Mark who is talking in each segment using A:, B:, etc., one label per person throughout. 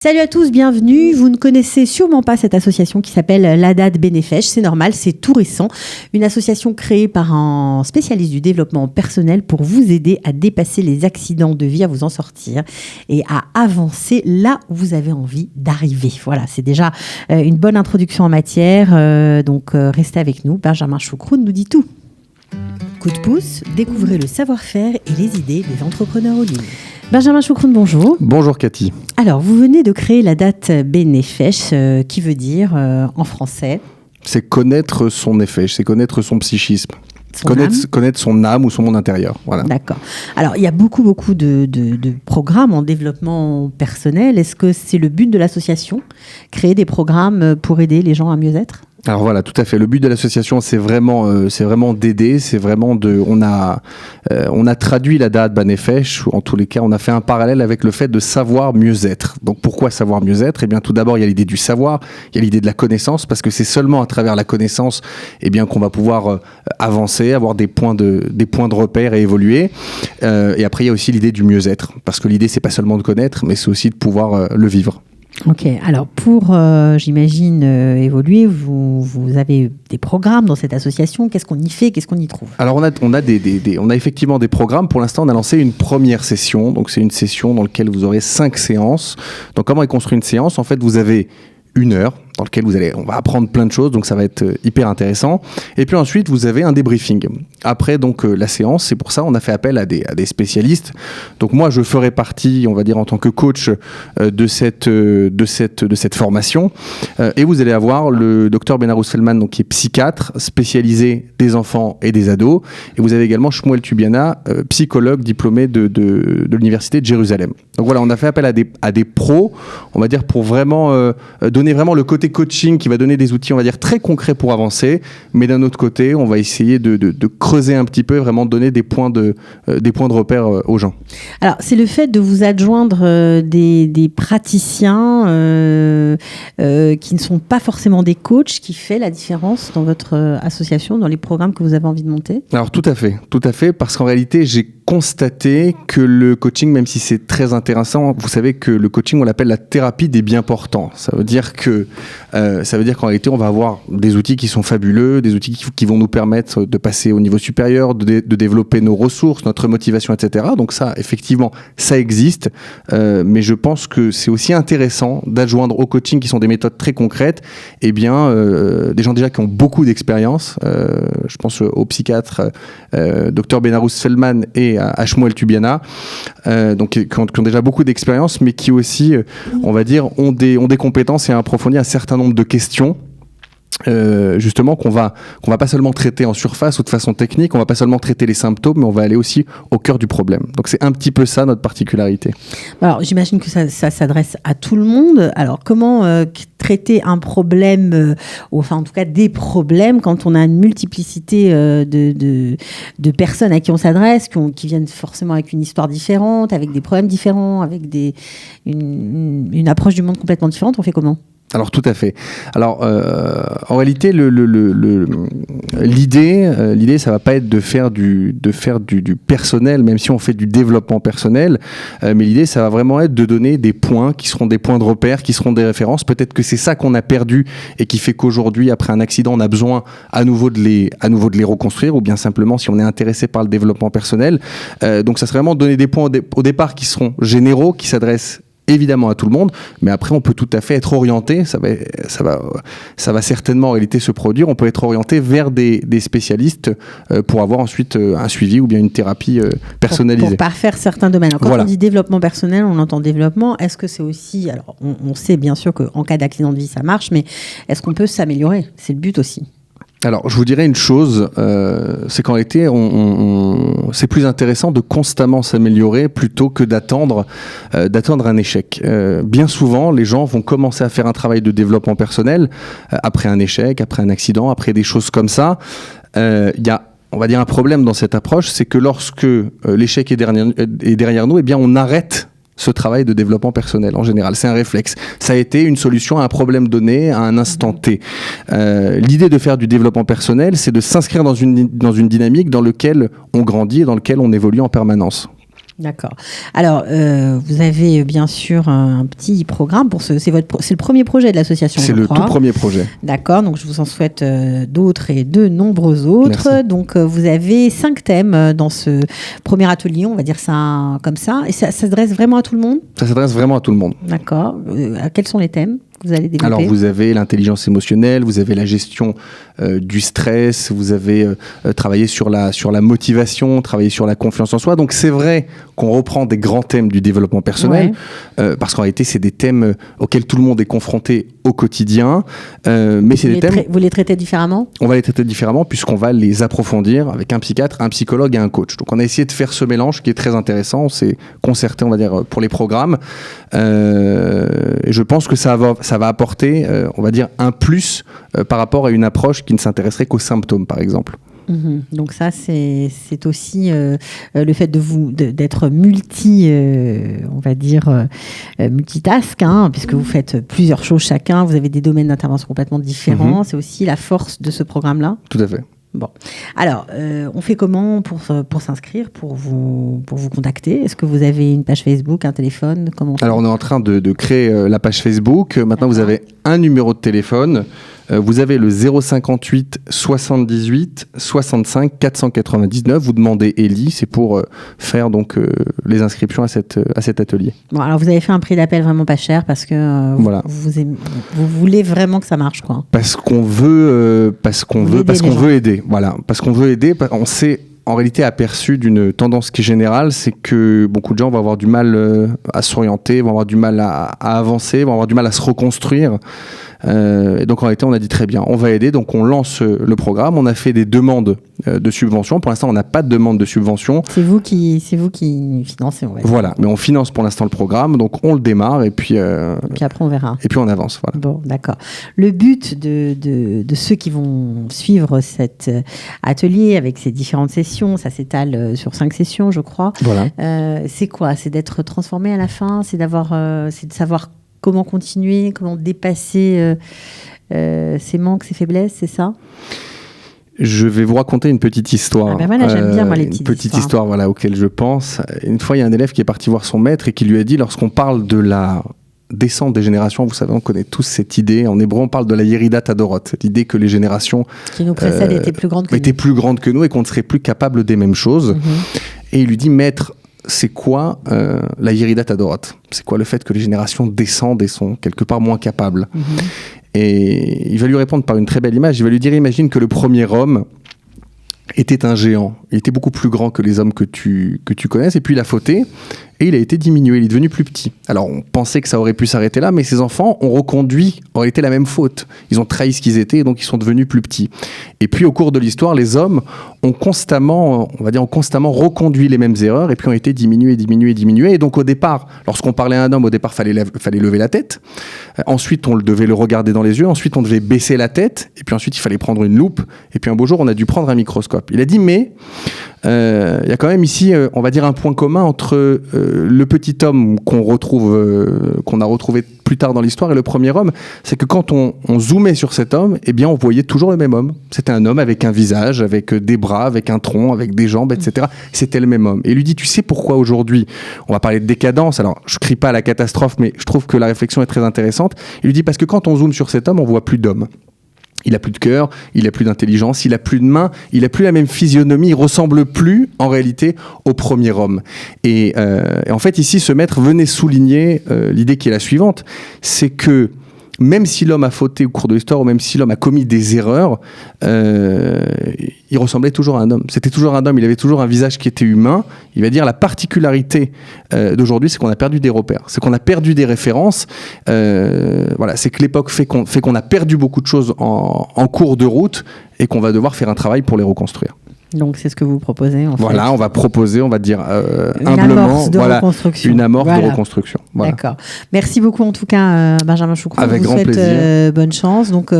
A: Salut à tous, bienvenue. Vous ne connaissez sûrement pas cette association qui s'appelle l'ADAD Benefech. C'est normal, c'est tout récent. Une association créée par un spécialiste du développement personnel pour vous aider à dépasser les accidents de vie, à vous en sortir et à avancer là où vous avez envie d'arriver. Voilà, c'est déjà une bonne introduction en matière. Donc restez avec nous. Benjamin Choucroune nous dit tout. Coup de pouce, découvrez le savoir-faire et les idées des entrepreneurs en ligne. Benjamin Choucroune, bonjour.
B: Bonjour Cathy.
A: Alors, vous venez de créer l'ADAD Benefech, qui veut dire, en français...
B: C'est connaître son effet, c'est connaître son psychisme. Connaître son âme ou son monde intérieur. Voilà.
A: D'accord. Alors, il y a beaucoup de programmes en développement personnel. Est-ce que c'est le but de l'association, créer des programmes pour aider les gens à mieux être ?
B: Alors voilà, tout à fait. Le but de l'association, c'est vraiment d'aider. C'est vraiment on a traduit l'ADAD Benefech, ou en tous les cas, on a fait un parallèle avec le fait de savoir mieux être. Donc pourquoi savoir mieux être ? Eh bien, tout d'abord, il y a l'idée du savoir, il y a l'idée de la connaissance, parce que c'est seulement à travers la connaissance, qu'on va pouvoir avancer, avoir des points de repère et évoluer. Et après, il y a aussi l'idée du mieux-être, parce que l'idée, c'est pas seulement de connaître, mais c'est aussi de pouvoir le vivre.
A: Ok, alors pour, j'imagine, évoluer, vous avez des programmes dans cette association. Qu'est-ce qu'on y fait ? Qu'est-ce qu'on y trouve ?
B: Alors on a effectivement des programmes. Pour l'instant, on a lancé une première session. Donc c'est une session dans laquelle vous aurez 5 séances. Donc comment est construite une séance ? En fait, vous avez 1 heure dans lequel on va apprendre plein de choses, donc ça va être hyper intéressant. Et puis ensuite, vous avez un débriefing. Après donc la séance, c'est pour ça on a fait appel à des spécialistes. Donc moi, je ferai partie, on va dire en tant que coach de cette formation. Et vous allez avoir le docteur Benarous-Feldman, donc qui est psychiatre spécialisé des enfants et des ados. Et vous avez également Shmuel Tubiana, psychologue diplômé de l'université de Jérusalem. Donc voilà, on a fait appel à des pros, on va dire, pour vraiment donner vraiment le côté coaching qui va donner des outils, on va dire, très concrets pour avancer. Mais d'un autre côté, on va essayer de creuser un petit peu, vraiment donner des points de repère aux gens.
A: Alors, c'est le fait de vous adjoindre des praticiens qui ne sont pas forcément des coachs qui fait la différence dans votre association, dans les programmes que vous avez envie de monter ?
B: Alors, tout à fait, parce qu'en réalité, j'ai constaté que le coaching, même si c'est très intéressant, vous savez que le coaching, on l'appelle la thérapie des biens portants. Ça veut dire qu'en réalité, on va avoir des outils qui sont fabuleux, des outils qui vont nous permettre de passer au niveau supérieur, de développer nos ressources, notre motivation, etc. Donc ça, effectivement, ça existe. Mais je pense que c'est aussi intéressant d'adjoindre au coaching, qui sont des méthodes très concrètes, des gens déjà qui ont beaucoup d'expérience. Je pense au psychiatre Dr Benarous-Feldman et à Shmuel Tubiana, donc qui ont déjà beaucoup d'expérience, mais qui aussi, on va dire, ont des compétences et approfondissent un certain nombre de questions. Justement qu'on va pas seulement traiter en surface ou de façon technique, on va pas seulement traiter les symptômes, mais on va aller aussi au cœur du problème. Donc c'est un petit peu ça notre particularité. Alors
A: j'imagine que ça s'adresse à tout le monde. Alors comment traiter un problème, enfin en tout cas des problèmes, quand on a une multiplicité de personnes à qui on s'adresse, qui viennent forcément avec une histoire différente, avec des problèmes différents, avec une approche du monde complètement différente, on fait comment ?
B: Alors tout à fait. Alors en réalité, l'idée, ça va pas être de faire du personnel, même si on fait du développement personnel, mais l'idée, ça va vraiment être de donner des points qui seront des points de repère, qui seront des références. Peut-être que c'est ça qu'on a perdu et qui fait qu'aujourd'hui, après un accident, on a besoin à nouveau de les reconstruire, ou bien simplement si on est intéressé par le développement personnel. Donc ça serait vraiment donner des points au départ qui seront généraux, qui s'adressent évidemment à tout le monde, mais après on peut tout à fait être orienté, ça va certainement en réalité se produire, on peut être orienté vers des spécialistes pour avoir ensuite un suivi ou bien une thérapie personnalisée.
A: Pour parfaire certains domaines. Alors, quand on dit développement personnel, on entend développement, est-ce que c'est aussi, alors on sait bien sûr qu'en cas d'accident de vie ça marche, mais est-ce qu'on peut s'améliorer ? C'est le but aussi.
B: Alors, je vous dirais une chose, c'est qu'en réalité, c'est plus intéressant de constamment s'améliorer plutôt que d'attendre un échec. Bien souvent, les gens vont commencer à faire un travail de développement personnel après un échec, après un accident, après des choses comme ça. Il y a, on va dire, un problème dans cette approche, c'est que lorsque l'échec est derrière nous, on arrête ce travail de développement personnel en général. C'est un réflexe. Ça a été une solution à un problème donné, à un instant T. L'idée de faire du développement personnel, c'est de s'inscrire dans une dynamique dans laquelle on grandit et dans laquelle on évolue en permanence.
A: D'accord. Alors, vous avez bien sûr un petit programme pour c'est le premier projet de l'association.
B: C'est le tout premier projet.
A: D'accord. Donc, je vous en souhaite d'autres et de nombreux autres.
B: Merci.
A: Donc, vous avez 5 thèmes dans ce premier atelier. On va dire ça comme ça. Et ça s'adresse vraiment à tout le monde ?
B: Ça s'adresse vraiment à tout le monde.
A: D'accord. Quels sont les thèmes que vous allez développer ?
B: Alors, vous avez l'intelligence émotionnelle, vous avez la gestion du stress, vous avez travaillé sur la motivation, travaillé sur la confiance en soi. Donc, c'est vrai qu'on reprend des grands thèmes du développement personnel, parce qu'en réalité, c'est des thèmes auxquels tout le monde est confronté au quotidien. Mais c'est des thèmes...
A: Vous les traitez différemment ?
B: On va les traiter différemment puisqu'on va les approfondir avec un psychiatre, un psychologue et un coach. Donc, on a essayé de faire ce mélange qui est très intéressant. On s'est concerté, on va dire, pour les programmes. Et je pense que ça va apporter, on va dire, un plus par rapport à une approche qui ne s'intéresserait qu'aux symptômes, par exemple.
A: Donc ça, c'est aussi le fait d'être on va dire, multitask, puisque vous faites plusieurs choses chacun, vous avez des domaines d'intervention complètement différents. C'est aussi la force de ce programme-là.
B: Tout à fait.
A: Bon, alors, on fait comment pour s'inscrire, pour vous contacter ? Est-ce que vous avez une page Facebook, un téléphone ?
B: Alors, on est en train de créer la page Facebook. Maintenant, vous avez un numéro de téléphone. Vous avez le 058 78 65 499. Vous demandez Élie, c'est pour faire donc les inscriptions à cet atelier. Bon,
A: alors vous avez fait un prix d'appel vraiment pas cher parce que
B: voilà.
A: vous voulez vraiment que ça marche, quoi.
B: Parce qu'on veut aider. Voilà, parce qu'on veut aider. On s'est en réalité aperçu d'une tendance qui est générale, c'est que beaucoup de gens vont avoir du mal à s'orienter, vont avoir du mal à avancer, vont avoir du mal à se reconstruire. Et donc en réalité on a dit très bien, on va aider, donc on lance le programme, on a fait des demandes de subvention. Pour l'instant on n'a pas de demande de subvention.
A: C'est vous qui financez, on va dire.
B: Voilà, mais on finance pour l'instant le programme, donc on le démarre et puis
A: après on verra.
B: Et puis on avance, voilà.
A: Bon, d'accord. Le but de ceux qui vont suivre cet atelier avec ces différentes sessions, ça s'étale sur 5 sessions je crois.
B: Voilà.
A: C'est quoi ? C'est d'être transformé à la fin, c'est de savoir comment continuer, comment dépasser ses manques, ses faiblesses, c'est ça ?
B: Je vais vous raconter une petite histoire.
A: Voilà, j'aime bien moi les petites histoires.
B: Une petite histoire, voilà, auquel je pense. Une fois, il y a un élève qui est parti voir son maître et qui lui a dit, lorsqu'on parle de la descente des générations, vous savez, on connaît tous cette idée. En hébreu, on parle de la Yeridat Adorot, l'idée que les générations
A: qui nous précèdent étaient plus grandes que nous et qu'on ne serait plus capable des mêmes choses. Et il lui dit, maître, c'est quoi la Yeridat Adorot ? C'est quoi le fait que les générations descendent et sont quelque part moins capables ? Et il va lui répondre par une très belle image. Il va lui dire, imagine que le premier homme était un géant. Il était beaucoup plus grand que les hommes que tu connaisses. Et puis il a fauté et il a été diminué. Il est devenu plus petit. Alors on pensait que ça aurait pu s'arrêter là, mais ces enfants ont reconduit, ont été la même faute. Ils ont trahi ce qu'ils étaient et donc ils sont devenus plus petits. Et puis au cours de l'histoire, les hommes ont constamment reconduit les mêmes erreurs et puis ont été diminués. Et donc au départ, lorsqu'on parlait à un homme, au départ, fallait lever la tête. Ensuite, on devait le regarder dans les yeux. Ensuite, on devait baisser la tête. Et puis ensuite, il fallait prendre une loupe. Et puis un beau jour, on a dû prendre un microscope. Il a dit, mais il y a quand même ici, on va dire, un point commun entre le petit homme qu'on a retrouvé plus tard dans l'histoire et le premier homme. C'est que quand on zoomait sur cet homme, eh bien, on voyait toujours le même homme. C'était un homme avec un visage, avec des bras, avec un tronc, avec des jambes, etc. C'était le même homme. Et il lui dit, tu sais pourquoi aujourd'hui, on va parler de décadence. Alors, je crie pas à la catastrophe, mais je trouve que la réflexion est très intéressante. Il lui dit, parce que quand on zoome sur cet homme, on voit plus d'homme. Il a plus de cœur, il a plus d'intelligence, il a plus de mains, il a plus la même physionomie, il ressemble plus en réalité au premier homme. Et en fait ici, ce maître venait souligner l'idée qui est la suivante, c'est que même si l'homme a fauté au cours de l'histoire, ou même si l'homme a commis des erreurs, il ressemblait toujours à un homme. C'était toujours un homme, il avait toujours un visage qui était humain. Il va dire la particularité d'aujourd'hui, c'est qu'on a perdu des repères, c'est qu'on a perdu des références. Voilà, c'est que l'époque fait qu'on a perdu beaucoup de choses en cours de route et qu'on va devoir faire un travail pour les reconstruire. Donc c'est ce que vous proposez en fait.
B: Voilà, on va proposer, on va dire
A: humblement, une amorce
B: de reconstruction. Voilà.
A: D'accord. Merci beaucoup en tout cas Benjamin Choucroux.
B: Avec grand plaisir.
A: Bonne chance. Donc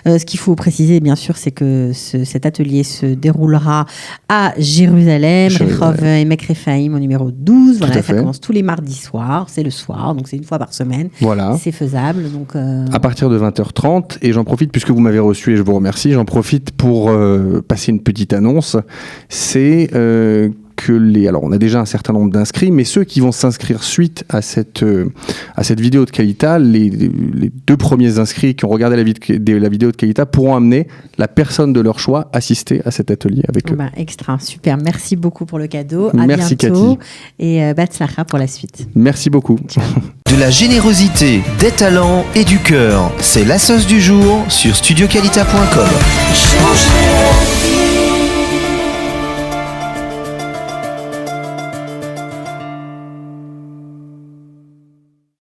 A: ce qu'il faut préciser bien sûr, c'est que cet atelier se déroulera à Jérusalem, Rehov Emek Rephaim au numéro 12. Voilà, ça commence tous les mardis soirs, c'est le soir, donc c'est une fois par semaine.
B: Voilà.
A: C'est faisable. Donc
B: à partir de 20h30 et j'en profite puisque vous m'avez reçu et je vous remercie, j'en profite pour passer une petite annonce. C'est que alors on a déjà un certain nombre d'inscrits, mais ceux qui vont s'inscrire suite à cette vidéo de Qualita, les 2 premiers inscrits qui ont regardé la vidéo de Qualita pourront amener la personne de leur choix assister à cet atelier avec eux.
A: Extra, super. Merci beaucoup pour le cadeau.
B: Merci
A: bientôt.
B: Cathy.
A: Et Batzlacha pour la suite.
B: Merci beaucoup.
A: Ciao.
C: De la générosité, des talents et du cœur, c'est la sauce du jour sur studioqualita.com.